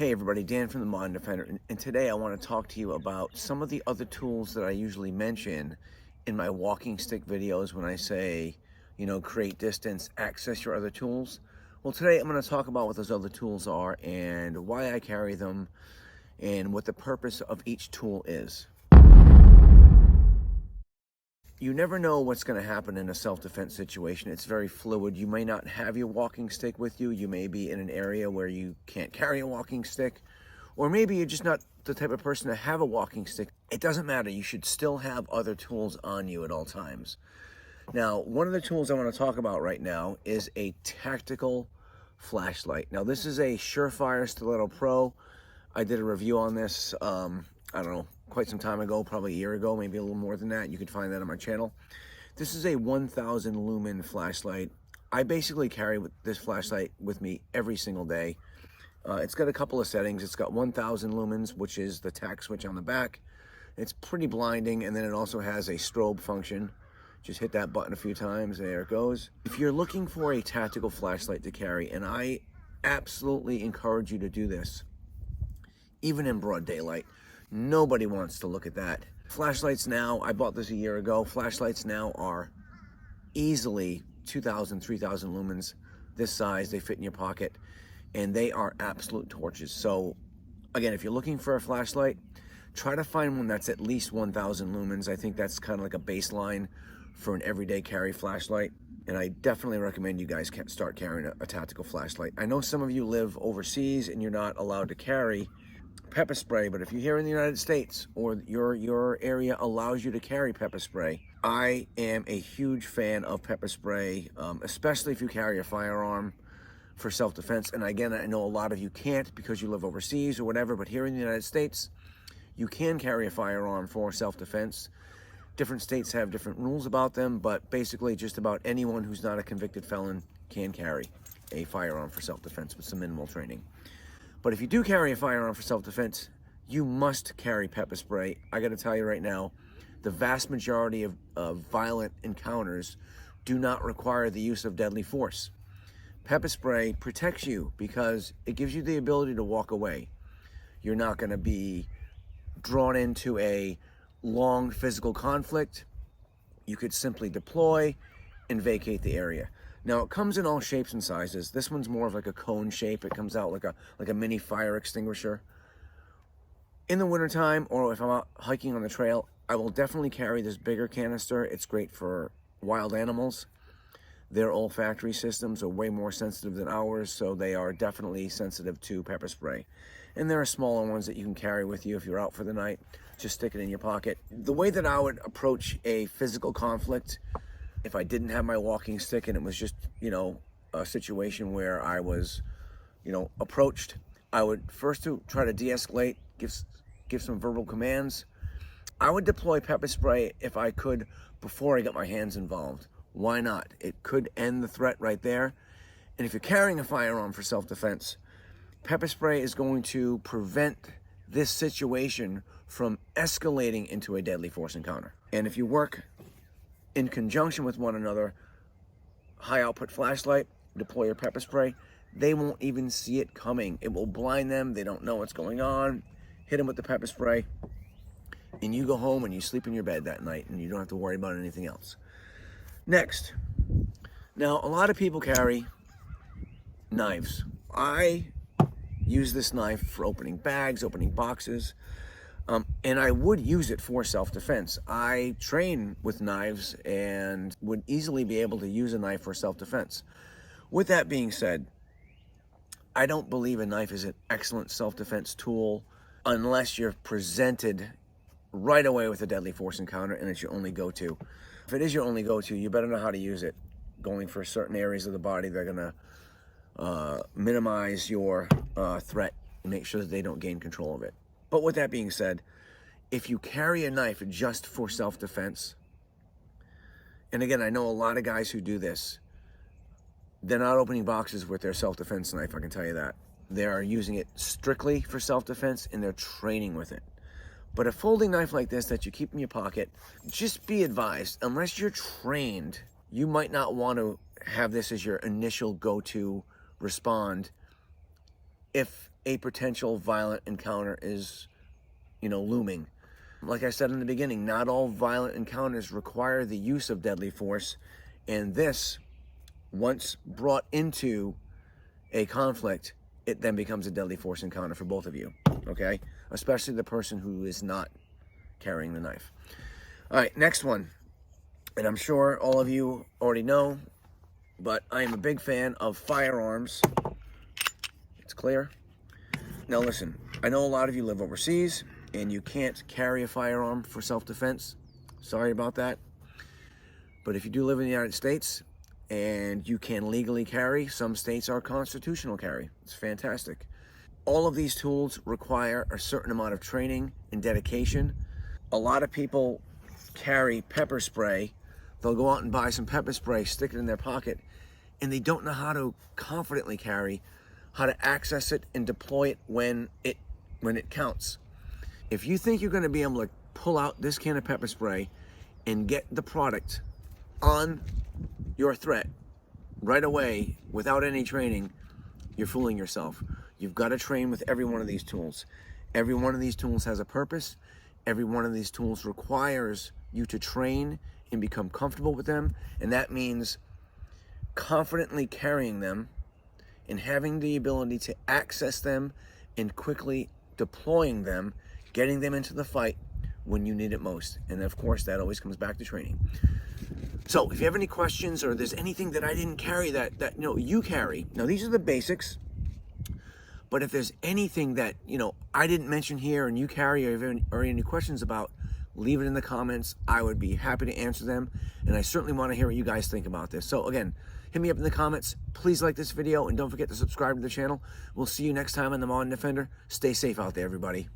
Hey everybody, Dan from the Modern Defender, and today I want to talk to you about some of the other tools that I usually mention in my walking stick videos when I say, create distance, access your other tools. Well, today I'm going to talk about what those other tools are and why I carry them and what the purpose of each tool is. You never know what's going to happen in a self-defense situation. It's very fluid. You may not have your walking stick with you. You may be in an area where you can't carry a walking stick, or maybe you're just not the type of person to have a walking stick. It doesn't matter. You should still have other tools on you at all times. Now, one of the tools I want to talk about right now is a tactical flashlight. Now, this is a Surefire Stiletto Pro. I did a review on this, I don't know, quite some time ago, probably a year ago, maybe a little more than that. You could find that on my channel. This is a 1000 lumen flashlight. I basically carry this flashlight with me every single day. It's got a couple of settings. It's got 1000 lumens, which is the tack switch on the back. It's pretty blinding, and then it also has a strobe function. Just hit that button a few times, there it goes. If you're looking for a tactical flashlight to carry, and I absolutely encourage you to do this, even in broad daylight, nobody wants to look at that. Flashlights now, I bought this a year ago, flashlights now are easily 2,000, 3,000 lumens, this size, they fit in your pocket, and they are absolute torches. So again, if you're looking for a flashlight, try to find one that's at least 1,000 lumens. I think that's kind of like a baseline for an everyday carry flashlight. And I definitely recommend you guys start carrying a tactical flashlight. I know some of you live overseas and you're not allowed to carry pepper spray, but if you're here in the United States or your area allows you to carry pepper spray, I am a huge fan of pepper spray, especially if you carry a firearm for self-defense. And again, I know a lot of you can't because you live overseas or whatever, but here in the United States, you can carry a firearm for self-defense. Different states have different rules about them, but basically just about anyone who's not a convicted felon can carry a firearm for self-defense with some minimal training. But if you do carry a firearm for self-defense, you must carry pepper spray. I gotta tell you right now, the vast majority of violent encounters do not require the use of deadly force. Pepper spray protects you because it gives you the ability to walk away. You're not gonna be drawn into a long physical conflict. You could simply deploy and vacate the area. Now, it comes in all shapes and sizes. This one's more of like a cone shape. It comes out like a mini fire extinguisher. In the wintertime, or if I'm out hiking on the trail, I will definitely carry this bigger canister. It's great for wild animals. Their olfactory systems are way more sensitive than ours, so they are definitely sensitive to pepper spray. And there are smaller ones that you can carry with you if you're out for the night. Just stick it in your pocket. The way that I would approach a physical conflict, if I didn't have my walking stick and it was just, a situation where I was, approached, I would first try to de-escalate, give some verbal commands. I would deploy pepper spray if I could before I got my hands involved. Why not? It could end the threat right there. And if you're carrying a firearm for self-defense, pepper spray is going to prevent this situation from escalating into a deadly force encounter. And if you work in conjunction with one another, high output flashlight, deploy your pepper spray, they won't even see it coming. It will blind them. They don't know what's going on. Hit them with the pepper spray, and you go home and you sleep in your bed that night and you don't have to worry about anything else. Next, now a lot of people carry knives. I use this knife for opening bags, opening boxes, and I would use it for self-defense. I train with knives and would easily be able to use a knife for self-defense. With that being said, I don't believe a knife is an excellent self-defense tool unless you're presented right away with a deadly force encounter and it's your only go-to. If it is your only go-to, you better know how to use it. Going for certain areas of the body, they're gonna minimize your threat and make sure that they don't gain control of it. But with that being said, if you carry a knife just for self-defense, and again, I know a lot of guys who do this, they're not opening boxes with their self-defense knife, I can tell you that. They're using it strictly for self-defense and they're training with it. But a folding knife like this that you keep in your pocket, just be advised, unless you're trained, you might not want to have this as your initial go-to respond if a potential violent encounter is, looming. Like I said in the beginning, not all violent encounters require the use of deadly force, and this, once brought into a conflict, it then becomes a deadly force encounter for both of you, okay? Especially the person who is not carrying the knife. All right, next one. And I'm sure all of you already know, but I am a big fan of firearms. It's clear. Now listen, I know a lot of you live overseas and you can't carry a firearm for self-defense. Sorry about that. But if you do live in the United States and you can legally carry, some states are constitutional carry. It's fantastic. All of these tools require a certain amount of training and dedication. A lot of people carry pepper spray. They'll go out and buy some pepper spray, stick it in their pocket, and they don't know how to confidently carry, how to access it and deploy it when it counts. If you think you're going to be able to pull out this can of pepper spray and get the product on your threat right away without any training, you're fooling yourself. You've got to train with every one of these tools. Every one of these tools has a purpose. Every one of these tools requires you to train and become comfortable with them, and that means confidently carrying them and having the ability to access them and quickly deploying them, getting them into the fight when you need it most. And of course, that always comes back to training. So if you have any questions or there's anything that I didn't carry that you carry, now these are the basics, but if there's anything that I didn't mention here and you carry or any questions about, leave it in the comments. I would be happy to answer them, and I certainly want to hear what you guys think about this. So again, hit me up in the comments. Please like this video, and don't forget to subscribe to the channel. We'll see you next time on The Modern Defender. Stay safe out there, everybody.